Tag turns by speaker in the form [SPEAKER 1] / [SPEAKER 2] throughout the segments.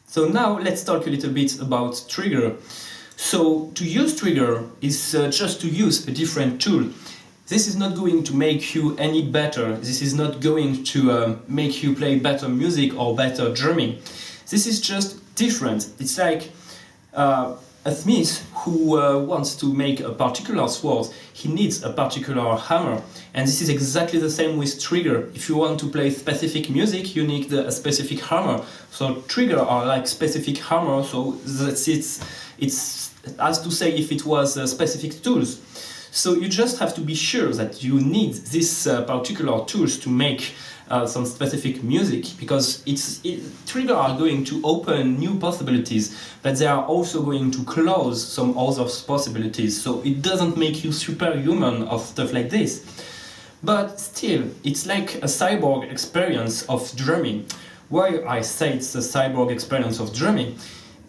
[SPEAKER 1] So now let's talk a little bit about trigger. So to use trigger is just to use a different tool. This is not going to make you any better. This is not going to make you play better music or better drumming. This is just different. It's like a smith who wants to make a particular sword. He needs a particular hammer. And this is exactly the same with trigger. If you want to play specific music, you need a specific hammer. So trigger are like specific hammer. So that's it's as to say if it was specific tools. So you just have to be sure that you need this particular tools to make some specific music, because trigger are going to open new possibilities, but they are also going to close some other possibilities. So it doesn't make you superhuman or stuff like this. But still, it's like a cyborg experience of drumming. Why I say it's a cyborg experience of drumming?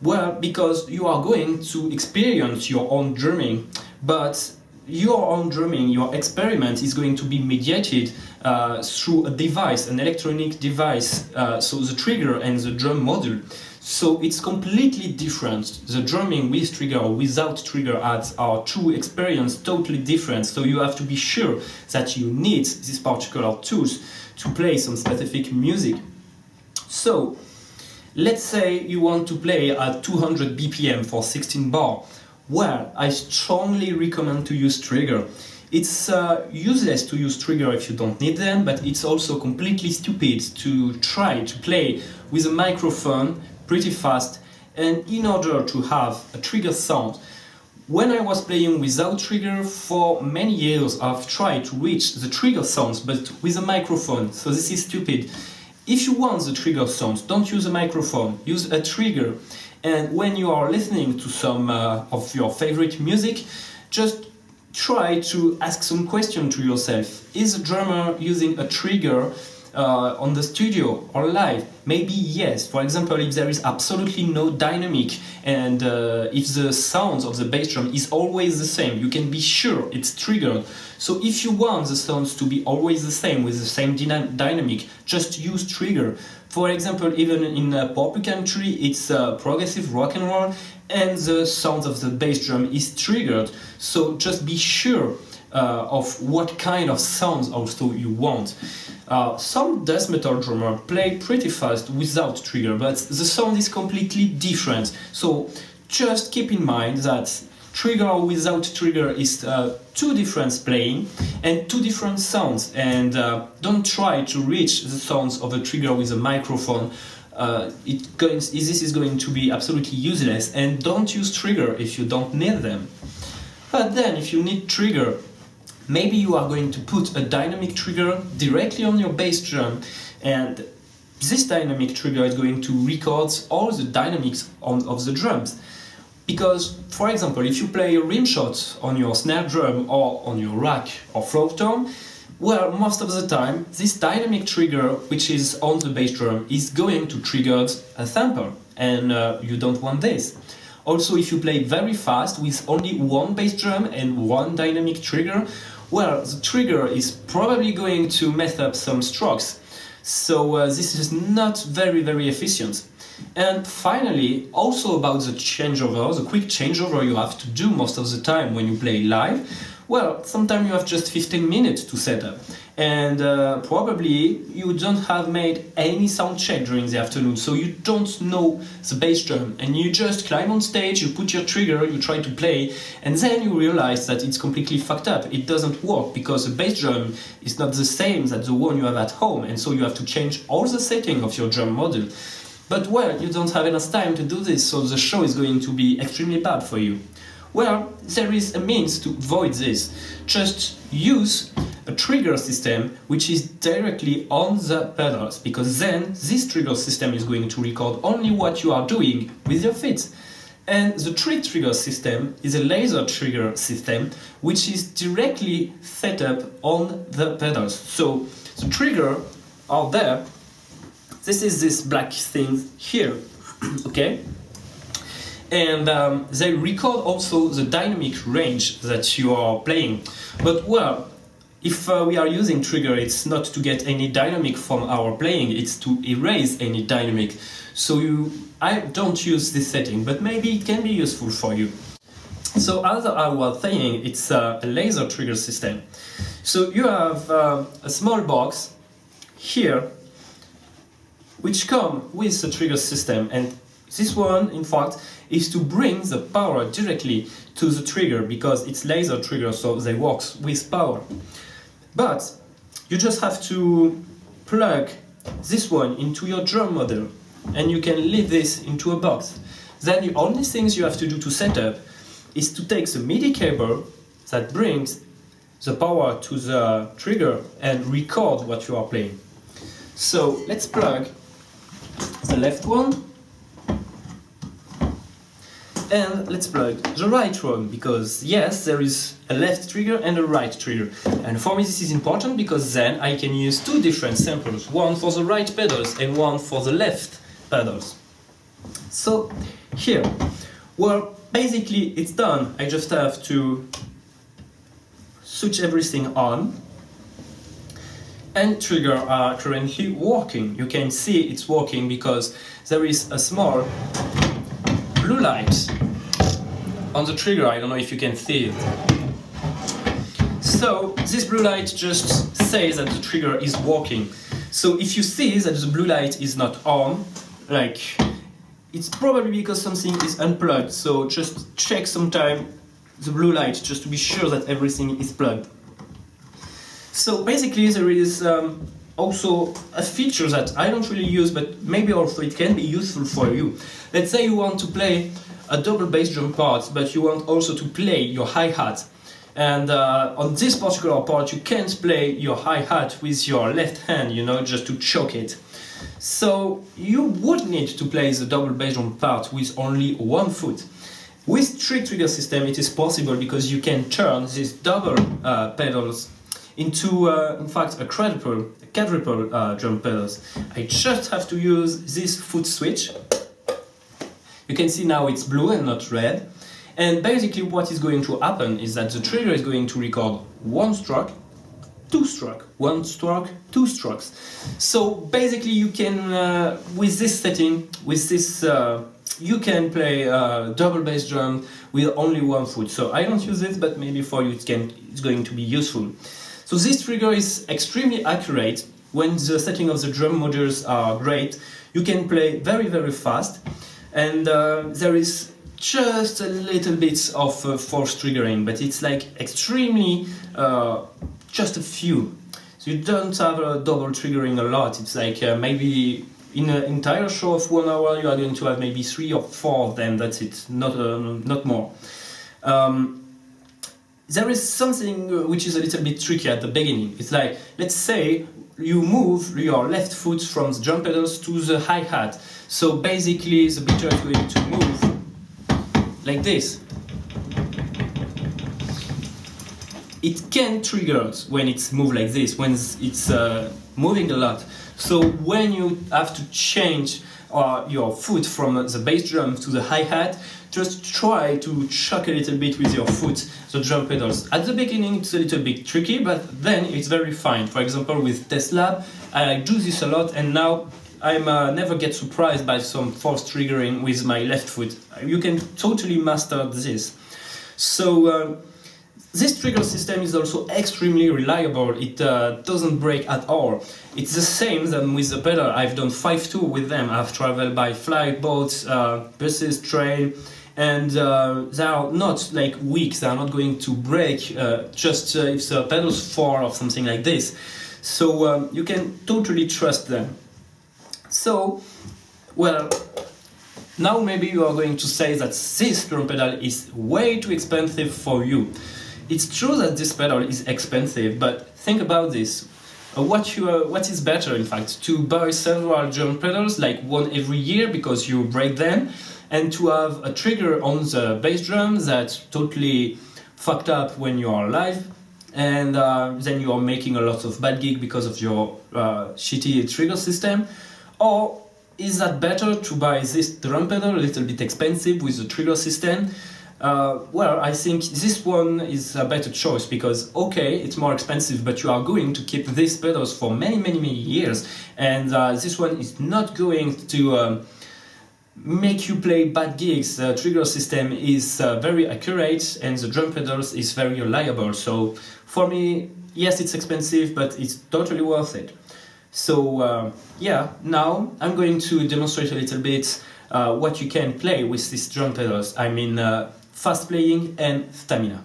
[SPEAKER 1] Well, because you are going to experience your own drumming, but your own drumming, your experiment is going to be mediated through a device, an electronic device, so the trigger and the drum module. So it's completely different. The drumming with trigger or without trigger adds are two experiences totally different. So you have to be sure that you need these particular tools to play some specific music. So let's say you want to play at 200 BPM for 16 bar. Well, I strongly recommend to use trigger. It's useless to use trigger if you don't need them, but it's also completely stupid to try to play with a microphone pretty fast and in order to have a trigger sound. When I was playing without trigger for many years, I've tried to reach the trigger sounds, but with a microphone, so this is stupid. If you want the trigger sounds, don't use a microphone, use a trigger. And when you are listening to some of your favorite music, just try to ask some question to yourself. Is a drummer using a trigger on the studio or live? Maybe yes. For example, if there is absolutely no dynamic and if the sounds of the bass drum is always the same, you can be sure it's triggered. So if you want the sounds to be always the same with the same dynamic, just use trigger. For example, even in pop country, it's progressive rock and roll, and the sound of the bass drum is triggered. So just be sure of what kind of sounds also you want. Some death metal drummer play pretty fast without trigger, but the sound is completely different. So just keep in mind that trigger without trigger is two different playing and two different sounds, and don't try to reach the sounds of a trigger with a microphone. This is going to be absolutely useless, and don't use trigger if you don't need them. But then if you need trigger, maybe you are going to put a dynamic trigger directly on your bass drum, and this dynamic trigger is going to record all the dynamics of the drums. Because, for example, if you play a rim shot on your snare drum or on your rack or float tom, well, most of the time, this dynamic trigger, which is on the bass drum, is going to trigger a sample, and you don't want this. Also, if you play very fast with only one bass drum and one dynamic trigger, well, the trigger is probably going to mess up some strokes. So this is not very, very efficient. And finally, also about the changeover, the quick changeover you have to do most of the time when you play live. Well, sometimes you have just 15 minutes to set up, and probably you don't have made any sound check during the afternoon, so you don't know the bass drum, and you just climb on stage, you put your trigger, you try to play, and then you realize that it's completely fucked up. It doesn't work because the bass drum is not the same as the one you have at home, and so you have to change all the settings of your drum model. But well, you don't have enough time to do this, so the show is going to be extremely bad for you. Well, there is a means to avoid this. Just use a trigger system which is directly on the pedals, because then this trigger system is going to record only what you are doing with your feet. And the Trick trigger system is a laser trigger system which is directly set up on the pedals. So the trigger are there. This is this black thing here, okay? And they record also the dynamic range that you are playing. But well, if we are using trigger, it's not to get any dynamic from our playing, it's to erase any dynamic. So I don't use this setting, but maybe it can be useful for you. So as I was saying, it's a laser trigger system. So you have a small box here which come with the trigger system, and this one in fact is to bring the power directly to the trigger because it's laser trigger, so they work with power. But you just have to plug this one into your drum model and you can leave this into a box. Then the only things you have to do to set up is to take the MIDI cable that brings the power to the trigger and record what you are playing. So let's plug the left one and let's plug the right one, because yes, there is a left trigger and a right trigger. And for me this is important because then I can use two different samples, one for the right pedals and one for the left pedals. So here, well, basically it's done. I just have to switch everything on, and trigger are currently working. You can see it's working because there is a small blue light on the trigger. I don't know if you can see it. So this blue light just says that the trigger is working. So if you see that the blue light is not on, like, it's probably because something is unplugged. So just check sometime the blue light just to be sure that everything is plugged. So basically there is also a feature that I don't really use, but maybe also it can be useful for you. Let's say you want to play a double bass drum part, but you want also to play your hi-hat. And on this particular part you can't play your hi-hat with your left hand, you know, just to choke it. So you would need to play the double bass drum part with only one foot. With Trick trigger system it is possible because you can turn these double pedals into, in fact, a quadruple drum pedals. I just have to use this foot switch. You can see now it's blue and not red. And basically what is going to happen is that the trigger is going to record one stroke, two stroke, one stroke, two strokes. So basically you can, with this setting, with this, you can play double bass drum with only one foot. So I don't use it, but maybe for you it's going to be useful. So this trigger is extremely accurate. When the setting of the drum modules are great, you can play very, very fast. And there is just a little bit of force triggering, but it's like extremely, just a few. So you don't have a double triggering a lot. It's like maybe in an entire show of 1 hour, you are going to have maybe 3 or 4 of them. That's it, not more. There is something which is a little bit tricky at the beginning. It's like, let's say you move your left foot from the drum pedals to the hi-hat. So basically the beater is going to move like this. It can trigger when it's moved like this, when it's moving a lot. So when you have to change your foot from the bass drum to the hi-hat, just try to shock a little bit with your foot the drum pedals. At the beginning it's a little bit tricky, but then it's very fine. For example, with Tesla, I do this a lot, and now I never get surprised by some force triggering with my left foot. You can totally master this. So this trigger system is also extremely reliable. It doesn't break at all. It's the same than with the pedal. I've done 5 tours with them. I've traveled by flight, boats, buses, train, and they are not like weak. They are not going to break just if the pedals fall or something like this. So you can totally trust them. So, well, now maybe you are going to say that this drum pedal is way too expensive for you. It's true that this pedal is expensive, but think about this. What is better, in fact, to buy several drum pedals, like one every year because you break them, and to have a trigger on the bass drum that's totally fucked up when you are live, and then you are making a lot of bad gig because of your shitty trigger system? Or is that better to buy this drum pedal, a little bit expensive with the trigger system, well, I think this one is a better choice because, okay, it's more expensive, but you are going to keep these pedals for many years, and this one is not going to make you play bad gigs. The trigger system is very accurate, and the drum pedals is very reliable. So for me, yes, it's expensive, but it's totally worth it. So yeah, now I'm going to demonstrate a little bit what you can play with these drum pedals. I mean, fast playing and stamina.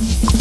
[SPEAKER 2] Thank you.